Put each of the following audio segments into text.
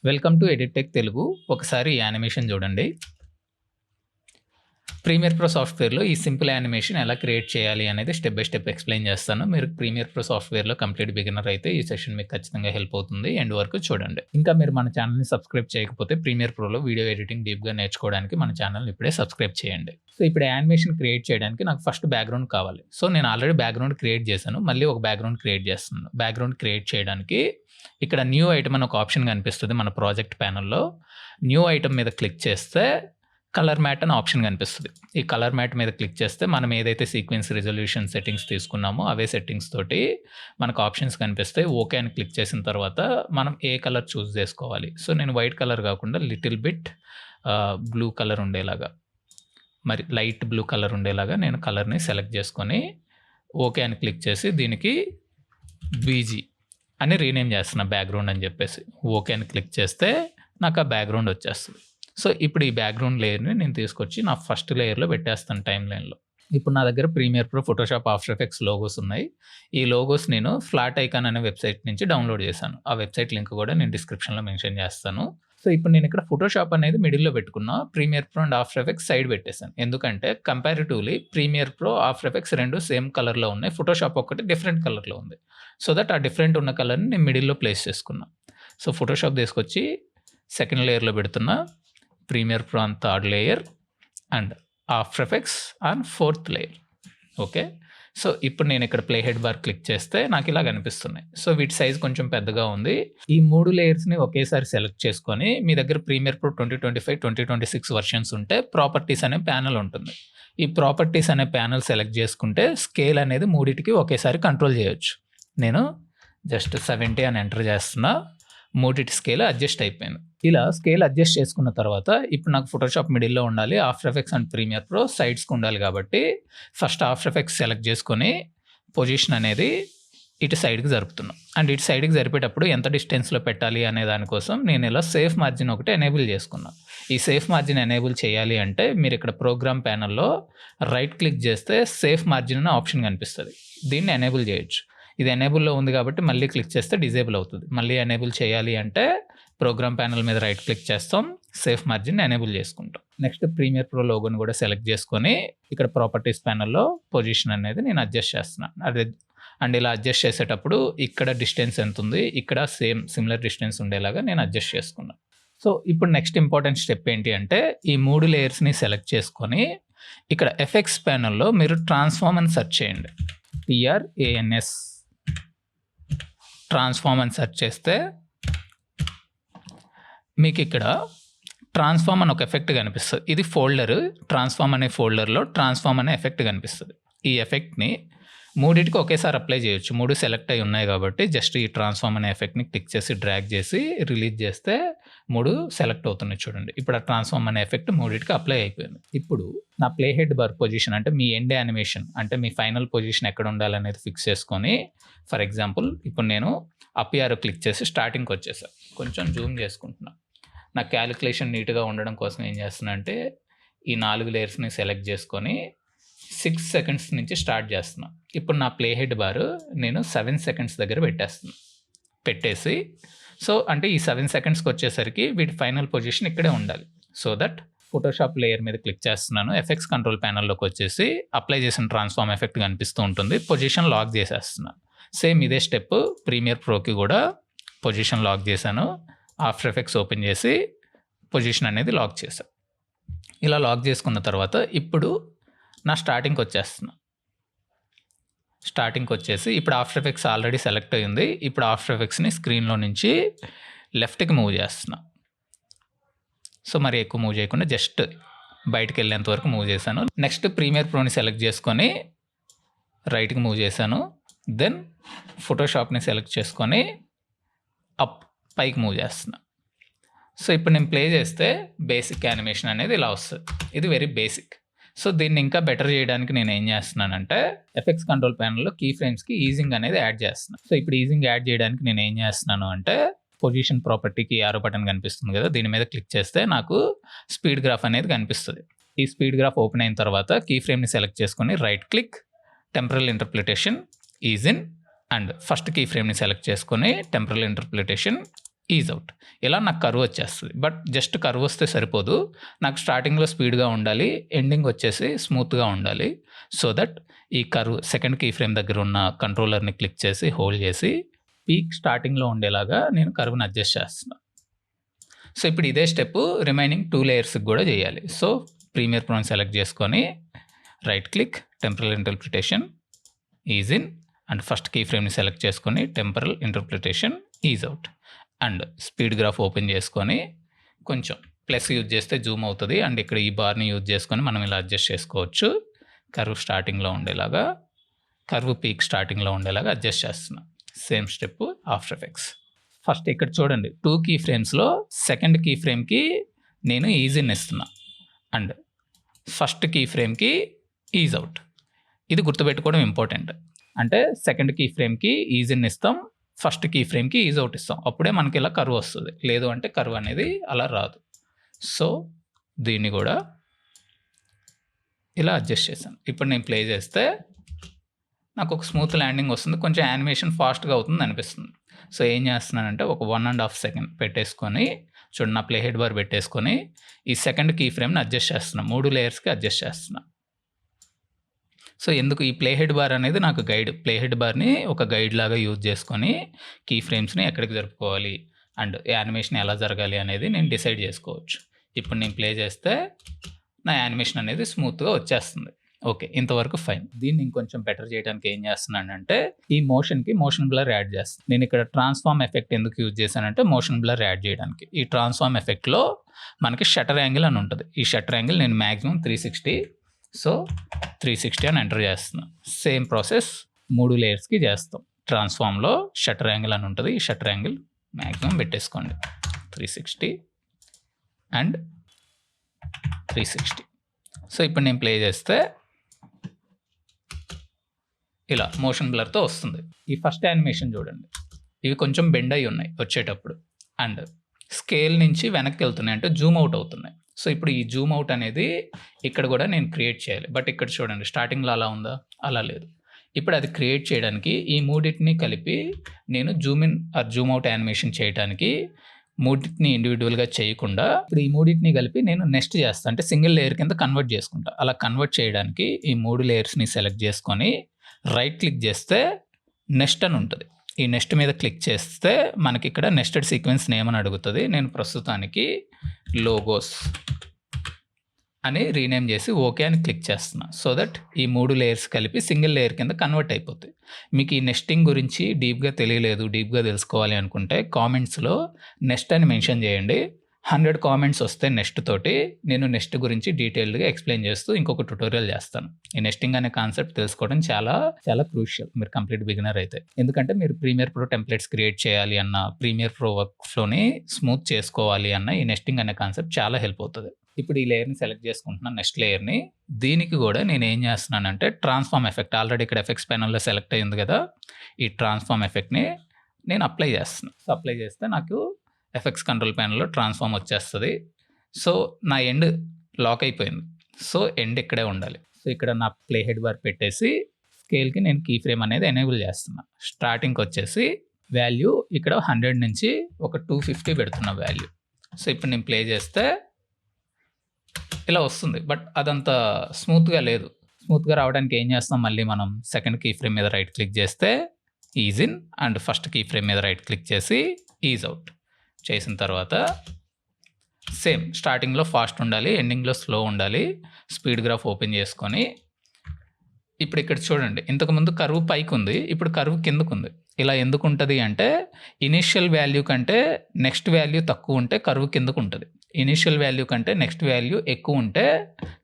Welcome to edtech Telugu. ఒకసారి ఈ animation చూడండి. ప్రీమియర్ ప్రో సాఫ్ట్వేర్లో ఈ సింపుల్ యానిమేషన్ ఎలా క్రియేట్ చేయాలి అనేది స్టెప్ బై స్టెప్ ఎక్స్ప్లెయిన్ చేస్తాను. మీరు ప్రీమియర్ ప్రో సాఫ్ట్వేర్లో కంప్లీట్ బిగినర్ అయితే ఈ సెషన్ మీకు ఖచ్చితంగా హెల్ప్ అవుతుంది. ఎండ్ వరకు చూడండి. ఇంకా మీరు మన ఛానల్ని సబ్స్క్రైబ్ చేయకపోతే ప్రీమియర్ ప్రోలో వీడియో ఎడిటింగ్ డీప్గా నేర్చుకోవడానికి మన ఛానల్ని ఇప్పుడే సబ్స్క్రైబ్ చేయండి. సో ఇప్పుడు యానిమేషన్ క్రియేట్ చేయడానికి నాకు ఫస్ట్ బ్యాక్గ్రౌండ్ కావాలి. సో నేను ఆల్రెడీ బ్యాక్గ్రౌండ్ క్రియేట్ చేశాను. మళ్ళీ ఒక బ్యాక్గ్రౌండ్ క్రియేట్ చేస్తున్నాను. బ్యాక్గ్రౌండ్ క్రియేట్ చేయడానికి ఇక్కడ న్యూ ఐటమ్ అని ఒక ఆప్షన్ కనిపిస్తుంది మన ప్రాజెక్ట్ ప్యానల్లో. న్యూ ఐటమ్ మీద క్లిక్ చేస్తే కలర్ మ్యాట్ అని ఆప్షన్ కనిపిస్తుంది. ఈ కలర్ మ్యాట్ మీద క్లిక్ చేస్తే మనం ఏదైతే సీక్వెన్స్ రిజల్యూషన్ సెట్టింగ్స్ తీసుకున్నామో అవే సెట్టింగ్స్ తోటి మనకు ఆప్షన్స్ కనిపిస్తాయి. ఓకే అని క్లిక్ చేసిన తర్వాత మనం ఏ కలర్ చూస్ చేసుకోవాలి. సో నేను వైట్ కలర్ కాకుండా లిటిల్ బిట్ బ్లూ కలర్ ఉండేలాగా, మరి లైట్ బ్లూ కలర్ ఉండేలాగా నేను కలర్ని సెలెక్ట్ చేసుకొని ఓకే అని క్లిక్ చేసి దీనికి బీజీ అని రీనేమ్ చేస్తున్నా బ్యాక్గ్రౌండ్ అని చెప్పేసి. ఓకే అని క్లిక్ చేస్తే నాకు ఆ బ్యాక్గ్రౌండ్ వచ్చేస్తుంది. సో ఇప్పుడు ఈ బ్యాక్గ్రౌండ్ లేయర్ని నేను తీసుకొచ్చి నా ఫస్ట్ లేయర్లో పెట్టేస్తాను టైం లైన్లో. ఇప్పుడు నా దగ్గర Premiere Pro, Photoshop, After Effects logos ఉన్నాయి. ఈ లోగోస్ నేను ఫ్లాట్ ఐకాన్ అనే వెబ్సైట్ నుంచి డౌన్లోడ్ చేశాను. ఆ వెబ్సైట్ లింక్ కూడా నేను డిస్క్రిప్షన్లో మెన్షన్ చేస్తాను. సో ఇప్పుడు నేను ఇక్కడ ఫోటోషాప్ అనేది మిడిల్లో పెట్టుకున్నా, Premiere Pro and After Effects side పెట్టేశాను. ఎందుకంటే comparatively Premiere Pro, After Effects రెండు సేమ్ కలర్లో ఉన్నాయి, ఫోటోషాప్ ఒకటి డిఫరెంట్ కలర్లో ఉంది. సో దట్ ఆ డిఫరెంట్ ఉన్న కలర్ని నేను మిడిల్లో ప్లేస్ చేసుకున్నా. సో ఫోటోషాప్ తీసుకొచ్చి సెకండ్ లేయర్లో పెడుతున్నా, Premiere Pro on third layer and After Effects on fourth layer. Okay, so ఇప్పుడు నేను ఇక్కడ ప్లే హెడ్ బార్ క్లిక్ చేస్తే నాకు ఇలా కనిపిస్తున్నాయి. సో వీటి సైజ్ కొంచెం పెద్దగా ఉంది. ఈ 3 లేయర్స్ని ఒకేసారి సెలెక్ట్ చేసుకొని మీ దగ్గర ప్రీమియర్ ప్రో 2025, 2026 వర్షన్స్ ఉంటే ప్రాపర్టీస్ అనే ప్యానల్ ఉంటుంది. ఈ ప్రాపర్టీస్ అనే ప్యానల్ సెలెక్ట్ చేసుకుంటే స్కేల్ అనేది మూడింటికి ఒకేసారి కంట్రోల్ చేయొచ్చు. నేను జస్ట్ 70 అని ఎంటర్ చేస్తున్నా, మూడింటి స్కేల్ అడ్జస్ట్ అయిపోయింది. ఇలా స్కేల్ అడ్జస్ట్ చేసుకున్న తర్వాత ఇప్పుడు నాకు ఫోటోషాప్ మిడిల్లో ఉండాలి, After Effects and Premiere Pro సైడ్స్కి ఉండాలి. కాబట్టి ఫస్ట్ ఆఫ్టర్ ఎఫెక్ట్స్ సెలెక్ట్ చేసుకొని పొజిషన్ అనేది ఇటు సైడ్కి జరుపుతున్నాం. అండ్ ఇటు సైడ్కి జరిపేటప్పుడు ఎంత డిస్టెన్స్లో పెట్టాలి అనే దానికోసం నేను ఇలా సేఫ్ మార్జిన్ ఒకటి ఎనేబుల్ చేసుకున్నాను. ఈ సేఫ్ మార్జిన్ ఎనేబుల్ చేయాలి అంటే మీరు ఇక్కడ ప్రోగ్రామ్ ప్యానల్లో రైట్ క్లిక్ చేస్తే సేఫ్ మార్జిన్ అనే ఆప్షన్ కనిపిస్తుంది. దీన్ని ఎనేబుల్ చేయొచ్చు. ఇది ఎనేబుల్లో ఉంది కాబట్టి మళ్ళీ క్లిక్ చేస్తే డిజేబుల్ అవుతుంది. మళ్ళీ ఎనేబుల్ చేయాలి అంటే ప్రోగ్రామ్ ప్యానల్ మీద రైట్ క్లిక్ చేస్తాం, సేఫ్ మార్జిన్ ఎనేబుల్ చేసుకుంటాం. నెక్స్ట్ ప్రీమియర్ ప్రో లోగోని కూడా సెలెక్ట్ చేసుకొని ఇక్కడ ప్రాపర్టీస్ ప్యానల్లో పొజిషన్ అనేది నేను అడ్జస్ట్ చేస్తున్నాను. అదే అండ్ ఇలా అడ్జస్ట్ చేసేటప్పుడు ఇక్కడ డిస్టెన్స్ ఎంత ఉంది, ఇక్కడ సిమిలర్ డిస్టెన్స్ ఉండేలాగా నేను అడ్జస్ట్ చేసుకున్నాను. సో ఇప్పుడు నెక్స్ట్ ఇంపార్టెంట్ స్టెప్ ఏంటి అంటే ఈ 3 లేయర్స్ని సెలెక్ట్ చేసుకొని ఇక్కడ ఎఫెక్ట్స్ ప్యానల్లో మీరు ట్రాన్స్ఫార్మ్ అని సెర్చ్ చేయండి. TRANS ట్రాన్స్ఫార్మ్ అని సెర్చ్ చేస్తే మీకు ఇక్కడ ట్రాన్స్ఫార్మ్ అని ఒక ఎఫెక్ట్ కనిపిస్తుంది. ఇది ఫోల్డర్, ట్రాన్స్ఫార్మ్ అనే ఫోల్డర్లో ట్రాన్స్ఫార్మ్ అనే ఎఫెక్ట్ కనిపిస్తుంది. ఈ ఎఫెక్ట్ని మూడింటికి ఒకేసారి అప్లై చేయొచ్చు. 3 సెలెక్ట్ అయి ఉన్నాయి కాబట్టి జస్ట్ ఈ ట్రాన్స్ఫార్మ్ అనే ఎఫెక్ట్ని క్లిక్ చేసి డ్రాగ్ చేసి రిలీజ్ చేస్తే 3 సెలెక్ట్ అవుతున్నాయి. చూడండి, ఇప్పుడు ఆ ట్రాన్స్ఫార్మ్ అనే ఎఫెక్ట్ మూడింటికి అప్లై అయిపోయింది. ఇప్పుడు నా ప్లే హెడ్ బార్ పొజిషన్ అంటే మీ ఎండ్ యానిమేషన్ అంటే మీ ఫైనల్ పొజిషన్ ఎక్కడ ఉండాలనేది ఫిక్స్ చేసుకొని, ఫర్ ఎగ్జాంపుల్ ఇప్పుడు నేను అప్ యారో క్లిక్ చేసి స్టార్టింగ్కి వచ్చేసాను. కొంచెం జూమ్ చేసుకుంటున్నా. నా క్యాలిక్యులేషన్ నీట్గా ఉండడం కోసం ఏం చేస్తున్నా అంటే ఈ 4 లేయర్స్ని సెలెక్ట్ చేసుకొని 6 సెకండ్స్ నుంచి స్టార్ట్ చేస్తున్నా. ఇప్పుడు నా ప్లే హెడ్ బార్ నేను 7 సెకండ్స్ దగ్గర పెట్టేసి సో అంటే ఈ 7 సెకండ్స్కి వచ్చేసరికి వీటి ఫైనల్ పొజిషన్ ఇక్కడే ఉండాలి. సో దట్ ఫోటోషాప్ లేయర్ మీద క్లిక్ చేస్తున్నాను, ఎఫెక్ట్స్ కంట్రోల్ ప్యానల్లోకి వచ్చేసి అప్లై చేసిన ట్రాన్స్ఫార్మ్ ఎఫెక్ట్ కనిపిస్తూ ఉంటుంది. పొజిషన్ లాక్ చేసేస్తున్నాను. సేమ్ ఇదే స్టెప్ ప్రీమియర్ ప్రోకి కూడా పొజిషన్ లాక్ చేశాను. ఆఫ్టర్ ఎఫెక్ట్స్ ఓపెన్ చేసి పొజిషన్ అనేది లాక్ చేశాను. ఇలా లాక్ చేసుకున్న తర్వాత ఇప్పుడు నా స్టార్టింగ్కి వచ్చేస్తున్నా. స్టార్టింగ్కి వచ్చేసి ఇప్పుడు ఆఫ్టర్ ఎఫెక్ట్స్ ఆల్రెడీ సెలెక్ట్ అయ్యింది. ఇప్పుడు ఆఫ్టర్ ఎఫెక్ట్స్ని స్క్రీన్లో నుంచి లెఫ్ట్కి మూవ్ చేస్తున్నా. సో మరి ఎక్కువ మూవ్ చేయకుండా జస్ట్ బయటకు వెళ్ళేంత వరకు మూవ్ చేశాను. నెక్స్ట్ ప్రీమియర్ ప్రోని సెలెక్ట్ చేసుకొని రైట్కి మూవ్ చేశాను. దెన్ ఫోటోషాప్ని సెలెక్ట్ చేసుకొని అప్ పైకి మూవ్ చేస్తున్నా. సో ఇప్పుడు నేను ప్లే చేస్తే బేసిక్ యానిమేషన్ అనేది ఇలా వస్తుంది. ఇది వెరీ బేసిక్. సో దీన్ని ఇంకా బెటర్ చేయడానికి నేను ఏం చేస్తున్నానంటే ఎఫెక్ట్స్ కంట్రోల్ ప్యానల్లో కీ ఫ్రేమ్స్కి ఈజింగ్ అనేది యాడ్ చేస్తున్నాను. సో ఇప్పుడు ఈజింగ్ యాడ్ చేయడానికి నేను ఏం చేస్తున్నాను అంటే పొజిషన్ ప్రాపర్టీకి యారో బటన్ కనిపిస్తుంది కదా, దీని మీద క్లిక్ చేస్తే నాకు స్పీడ్ గ్రాఫ్ అనేది కనిపిస్తుంది. ఈ స్పీడ్ గ్రాఫ్ ఓపెన్ అయిన తర్వాత కీ ఫ్రేమ్ని సెలెక్ట్ చేసుకొని right click, temporal interpolation, ease in and first key ఫ్రేమ్ని సెలెక్ట్ చేసుకొని టెంపరల్ ఇంటర్ప్రిటేషన్ ఈజ్ అవుట్. ఇలా నాకు కర్వ్ వచ్చేస్తుంది. బట్ జస్ట్ కర్వ్ వస్తే సరిపోదు. నాకు స్టార్టింగ్‌లో స్పీడ్‌గా ఉండాలి. ఎండింగ్ వచ్చేసి స్మూత్‌గా ఉండాలి. సో దట్ ఈ కర్వ్ సెకండ్ కీ ఫ్రేమ్ దగ్గర ఉన్న కంట్రోలర్‌ని క్లిక్ చేసి హోల్డ్ చేసి పీక్ స్టార్టింగ్‌లో ఉండేలాగా నేను కర్వ్‌ని అడ్జస్ట్ చేస్తున్నా. సో ఇప్పుడు ఇదే స్టెప్ రిమైనింగ్ 2 లేయర్స్‌కి కూడా చేయాలి. సో ప్రీమియర్ ప్రోని సెలెక్ట్ చేసుకొని right click temporal interpolation ease in and first key ఫ్రేమ్‌ని సెలెక్ట్ చేసుకొని temporal interpolation ease out and speed graph open చేసుకొని కొంచెం ప్లస్ యూజ్ చేస్తే జూమ్ అవుతుంది అండ్ ఇక్కడ ఈ బార్ని యూజ్ చేసుకొని మనం ఇలా అడ్జస్ట్ చేసుకోవచ్చు. కర్వ్ స్టార్టింగ్లో ఉండేలాగా, కర్వ్ పీక్ స్టార్టింగ్లో ఉండేలాగా అడ్జస్ట్ చేస్తున్నా. Same step After Effects. First ఇక్కడ చూడండి 2 కీ ఫ్రేమ్స్లో సెకండ్ కీ ఫ్రేమ్కి నేను ఈజ్ ఇన్ ఇస్తున్నా అండ్ ఫస్ట్ కీ ఫ్రేమ్కి ఈజ్ అవుట్. ఇది గుర్తుపెట్టుకోవడం ఇంపార్టెంట్. అంటే సెకండ్ కీ ఫ్రేమ్కి ఈజ్ ఇన్ ఇస్తాం, ఫస్ట్ కీ ఫ్రేమ్కి ఈజ్ అవుట్ ఇస్తాం. అప్పుడే మనకి ఇలా కర్వ్ వస్తుంది. లేదు అంటే కర్వ్ అనేది అలా రాదు. సో దీన్ని కూడా ఇలా అడ్జస్ట్ చేశాను. ఇప్పుడు నేను ప్లే చేస్తే నాకు ఒక స్మూత్ ల్యాండింగ్ వస్తుంది. కొంచెం యానిమేషన్ ఫాస్ట్గా అవుతుంది అనిపిస్తుంది. సో ఏం చేస్తున్నానంటే ఒక 1.5 సెకండ్ పెట్టేసుకొని చూడండి, నా ప్లే హెడ్ బార్ పెట్టేసుకొని ఈ సెకండ్ కీ ఫ్రేమ్ని అడ్జస్ట్ చేస్తున్నాను. 3 లేయర్స్కి అడ్జస్ట్ చేస్తున్నాను. సో ఎందుకు ఈ ప్లే హెడ్ బార్ అనేది నాకు గైడ్. ప్లే హెడ్ బార్ని ఒక గైడ్ లాగా యూజ్ చేసుకొని కీ ఫ్రేమ్స్ని ఎక్కడికి జరుపుకోవాలి అండ్ యానిమేషన్ ఎలా జరగాలి అనేది నేను డిసైడ్ చేసుకోవచ్చు. ఇప్పుడు నేను ప్లే చేస్తే నా యానిమేషన్ అనేది స్మూత్గా వచ్చేస్తుంది. ఓకే, ఇంతవరకు ఫైన్. దీన్ని ఇంకొంచెం బెటర్ చేయడానికి ఏం చేస్తున్నానంటే ఈ మోషన్కి మోషన్ బ్లర్ యాడ్ చేస్తాను. నేను ఇక్కడ ట్రాన్స్ఫార్మ్ ఎఫెక్ట్ ఎందుకు యూజ్ చేశానంటే మోషన్ బ్లర్ యాడ్ చేయడానికి. ఈ ట్రాన్స్ఫార్మ్ ఎఫెక్ట్లో మనకి షటర్ యాంగిల్ అని ఉంటుంది. ఈ షటర్ యాంగిల్ నేను మ్యాక్సిమం 360, సో 360 అని ఎంటర్ చేస్తున్నాను. సేమ్ ప్రాసెస్ 3 లేయర్స్కి చేస్తాం. ట్రాన్స్ఫార్మ్లో షటర్ యాంగిల్ అని ఉంటుంది. ఈ షటర్ యాంగిల్ మ్యాక్సిమం పెట్టేసుకోండి 360 అండ్ 360. సో ఇప్పుడు నేను ప్లే చేస్తే ఇలా మోషన్ బ్లర్తో వస్తుంది. ఈ ఫస్ట్ యానిమేషన్ చూడండి, ఇవి కొంచెం బెండ్ అయి ఉన్నాయి వచ్చేటప్పుడు అండ్ స్కేల్ నుంచి వెనక్కి వెళ్తున్నాయి, అంటే జూమ్ అవుట్ అవుతున్నాయి. సో ఇప్పుడు ఈ జూమ్ అవుట్ అనేది ఇక్కడ కూడా నేను క్రియేట్ చేయాలి. బట్ ఇక్కడ చూడండి స్టార్టింగ్లో అలా ఉందా, అలా లేదు. ఇప్పుడు అది క్రియేట్ చేయడానికి ఈ మూడింటిని కలిపి నేను zoom in or zoom out animation చేయడానికి మూడింటిని ఇండివిజువల్గా చేయకుండా ఇప్పుడు ఈ మూడింటిని కలిపి నేను నెక్స్ట్ చేస్తాను, అంటే సింగిల్ లేయర్ కింద కన్వర్ట్ చేసుకుంటా. అలా కన్వర్ట్ చేయడానికి ఈ 3 లేయర్స్ని సెలెక్ట్ చేసుకొని రైట్ క్లిక్ చేస్తే నెక్స్ట్ అని ఉంటుంది. ఈ నెక్స్ట్ మీద క్లిక్ చేస్తే మనకి ఇక్కడ నెస్టెడ్ సీక్వెన్స్ నేమ్ అని అడుగుతుంది. నేను ప్రస్తుతానికి లోగోస్ అని రీనేమ్ చేసి ఓకే అని క్లిక్ చేస్తున్నా. సో దట్ ఈ 3 లేయర్స్ కలిపి సింగిల్ లేయర్ కింద కన్వర్ట్ అయిపోతాయి. మీకు ఈ నెస్టింగ్ గురించి డీప్గా తెలియలేదు, డీప్గా తెలుసుకోవాలి అనుకుంటే కామెంట్స్లో నెక్స్ట్ అని మెన్షన్ చేయండి. 100 కామెంట్స్ వస్తే నెక్స్ట్ తోటి నేను నెక్స్ట్ గురించి డీటెయిల్డ్గా ఎక్స్ప్లెయిన్ చేస్తూ ఇంకొక ట్యుటోరియల్ చేస్తాను. ఈ నెస్టింగ్ అనే కాన్సెప్ట్ తెలుసుకోవడం చాలా చాలా క్రూషియల్ మీరు కంప్లీట్ బిగినర్ అయితే. ఎందుకంటే మీరు ప్రీమియర్ ప్రో టెంప్లెట్స్ క్రియేట్ చేయాలి అన్న, ప్రీమియర్ ప్రో వర్క్ ఫ్లోని స్మూత్ చేసుకోవాలి అన్న ఈ నెస్టింగ్ అనే కాన్సెప్ట్ చాలా హెల్ప్ అవుతుంది. ఇప్పుడు ఈ లేయర్ని సెలెక్ట్ చేసుకుంటున్నాను, నెక్స్ట్ లేయర్ని. దీనికి కూడా నేను ఏం చేస్తున్నానంటే ట్రాన్స్ఫార్మ్ ఎఫెక్ట్ ఆల్రెడీ ఇక్కడ ఎఫెక్ట్స్ ప్యానల్లో సెలెక్ట్ అయ్యింది కదా, ఈ ట్రాన్స్ఫార్మ్ ఎఫెక్ట్ని నేను అప్లై చేస్తున్నాను. సో అప్లై చేస్తే నాకు ఎఫెక్ట్స్ కంట్రోల్ ప్యానల్లో ట్రాన్స్ఫార్మ్ వచ్చేస్తుంది. సో నా ఎండ్ లాక్ అయిపోయింది. సో ఎండ్ ఇక్కడే ఉండాలి. సో ఇక్కడ నా ప్లే హెడ్ బార్ పెట్టేసి స్కేల్కి నేను కీ ఫ్రేమ్ అనేది ఎనేబుల్ చేస్తున్నా. స్టార్టింగ్కి వచ్చేసి వాల్యూ ఇక్కడ 100 నుంచి ఒక 250 పెడుతున్న వాల్యూ. సో ఇప్పుడు నేను ప్లే చేస్తే ఇలా వస్తుంది. బట్ అదంత స్మూత్గా లేదు. స్మూత్గా రావడానికి ఏం చేస్తాం, మళ్ళీ మనం సెకండ్ కీ ఫ్రేమ్ మీద రైట్ క్లిక్ చేస్తే ease in and first key frame మీద రైట్ క్లిక్ చేసి ఈజ్ అవుట్ చేసిన తర్వాత సేమ్ స్టార్టింగ్లో ఫాస్ట్ ఉండాలి, ఎండింగ్లో స్లో ఉండాలి. స్పీడ్ గ్రాఫ్ ఓపెన్ చేసుకొని ఇప్పుడు ఇక్కడ చూడండి, ఇంతకుముందు కర్వ్ పైకి ఉంది, ఇప్పుడు కర్వ్ కిందకు ఉంది. ఇలా ఎందుకు ఉంటుంది అంటే ఇనిషియల్ వాల్యూ కంటే నెక్స్ట్ వాల్యూ తక్కువ ఉంటే కర్వ్ కిందకు ఉంటుంది. ఇనిషియల్ వాల్యూ కంటే నెక్స్ట్ వాల్యూ ఎక్కువ ఉంటే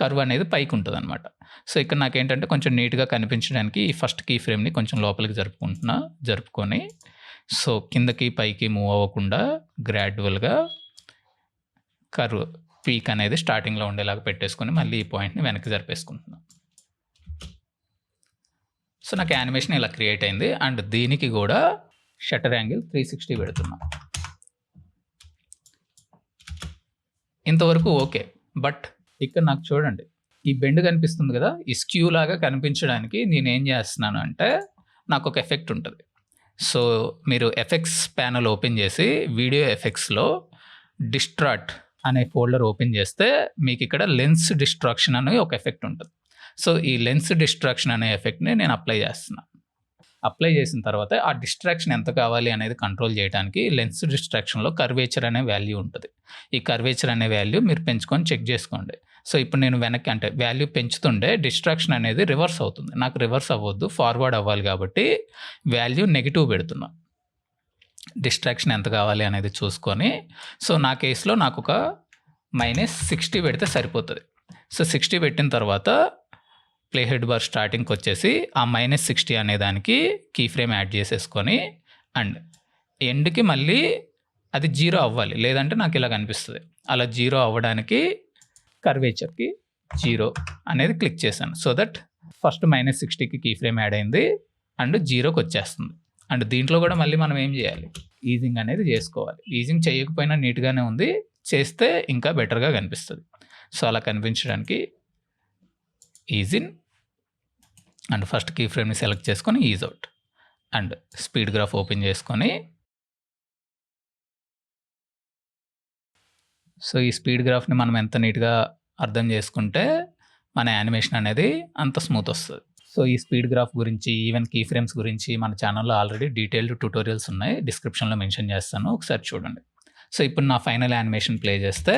కర్వ్ అనేది పైకి ఉంటుంది అనమాట. సో ఇక్కడ నాకేంటంటే కొంచెం నీట్గా కనిపించడానికి ఈ ఫస్ట్ కీ ఫ్రేమ్ని కొంచెం లోపలికి జరుపుకొని సో కిందకి పైకి మూవ్ అవ్వకుండా గ్రాడ్యువల్గా కర్వ్ పీక్ అనేది స్టార్టింగ్లో ఉండేలాగా పెట్టేసుకొని మళ్ళీ ఈ పాయింట్ని వెనక్కి జరిపేసుకుంటున్నాను. సో నాకు యానిమేషన్ ఇలా క్రియేట్ అయింది అండ్ దీనికి కూడా షటర్ యాంగిల్ 360 పెడుతున్నా. ఇంతవరకు ఓకే. బట్ ఇక్కడ నాకు చూడండి ఈ బెండ్ కనిపిస్తుంది కదా, ఈ స్క్యూ లాగా కనిపించడానికి నేను ఏం చేస్తున్నాను అంటే నాకు ఒక ఎఫెక్ట్ ఉంటుంది. సో మీరు ఎఫెక్ట్స్ ప్యానెల్ ఓపెన్ చేసి వీడియో ఎఫెక్ట్స్లో డిస్ట్రాక్ట్ అనే ఫోల్డర్ ఓపెన్ చేస్తే మీకు ఇక్కడ లెన్స్ డిస్ట్రాక్షన్ అనే ఒక ఎఫెక్ట్ ఉంటుంది. సో ఈ లెన్స్ డిస్ట్రాక్షన్ అనే ఎఫెక్ట్ని నేను అప్లై చేస్తున్నాను. అప్లై చేసిన తర్వాత ఆ డిస్ట్రాక్షన్ ఎంత కావాలి అనేది కంట్రోల్ చేయడానికి లెన్స్ డిస్ట్రాక్షన్లో కర్వేచర్ అనే వాల్యూ ఉంటుంది. ఈ కర్వేచర్ అనే వాల్యూ మీరు పెంచుకొని చెక్ చేసుకోండి. సో ఇప్పుడు నేను వెనక్కి అంటే వాల్యూ పెంచుతుండే డిస్ట్రాక్షన్ అనేది రివర్స్ అవుతుంది. నాకు రివర్స్ అవ్వద్దు, ఫార్వర్డ్ అవ్వాలి కాబట్టి వాల్యూ నెగిటివ్ పెడుతున్నా. డిస్ట్రాక్షన్ ఎంత కావాలి అనేది చూసుకొని, సో నా కేసులో నాకు ఒక -60 పెడితే సరిపోతుంది. సో 60 పెట్టిన తర్వాత ప్లే హెడ్ బార్ స్టార్టింగ్కి వచ్చేసి ఆ -60 అనే దానికి కీ ఫ్రేమ్ యాడ్ చేసేసుకొని అండ్ ఎండ్కి మళ్ళీ అది 0 అవ్వాలి, లేదంటే నాకు ఇలా కనిపిస్తుంది. అలా 0 అవ్వడానికి కర్వేచర్కి 0 అనేది క్లిక్ చేశాను. సో దట్ ఫస్ట్ -60కి కీ ఫ్రేమ్ యాడ్ అయింది అండ్ 0కి వచ్చేస్తుంది. అండ్ దీంట్లో కూడా మళ్ళీ మనం ఏం చేయాలి, ఈజింగ్ అనేది చేసుకోవాలి. ఈజింగ్ చేయకపోయినా నీట్గానే ఉంది, చేస్తే ఇంకా బెటర్గా కనిపిస్తుంది. సో అలా కనిపించడానికి ease in and first key ఫ్రేమ్ని సెలెక్ట్ చేసుకొని ease out and speed graph open చేసుకొని, సో ఈ స్పీడ్ గ్రాఫ్ని మనం ఎంత నీట్గా అర్థం చేసుకుంటే మన యానిమేషన్ అనేది అంత స్మూత్ వస్తుంది. సో ఈ స్పీడ్ గ్రాఫ్ గురించి, ఈవెన్ కీ ఫ్రేమ్స్ గురించి మన ఛానల్లో ఆల్రెడీ డీటెయిల్డ్ ట్యూటోరియల్స్ ఉన్నాయి, డిస్క్రిప్షన్లో మెన్షన్ చేస్తాను, ఒకసారి చూడండి. సో ఇప్పుడు నా ఫైనల్ యానిమేషన్ ప్లే చేస్తే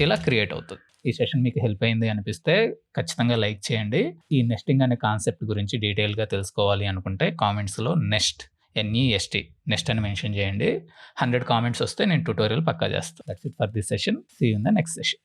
ఇలా క్రియేట్ అవుతుంది. ఈ సెషన్ మీకు హెల్ప్ అయింది అనిపిస్తే ఖచ్చితంగా లైక్ చేయండి. ఈ నెస్టింగ్ అనే కాన్సెప్ట్ గురించి డీటెయిల్గా తెలుసుకోవాలి అనుకుంటే కామెంట్స్లో NEST అని మెన్షన్ చేయండి. 100 కామెంట్స్ వస్తే నేను ట్యూటోరియల్ పక్కా చేస్తాను. That's it for this session. See you in the next session.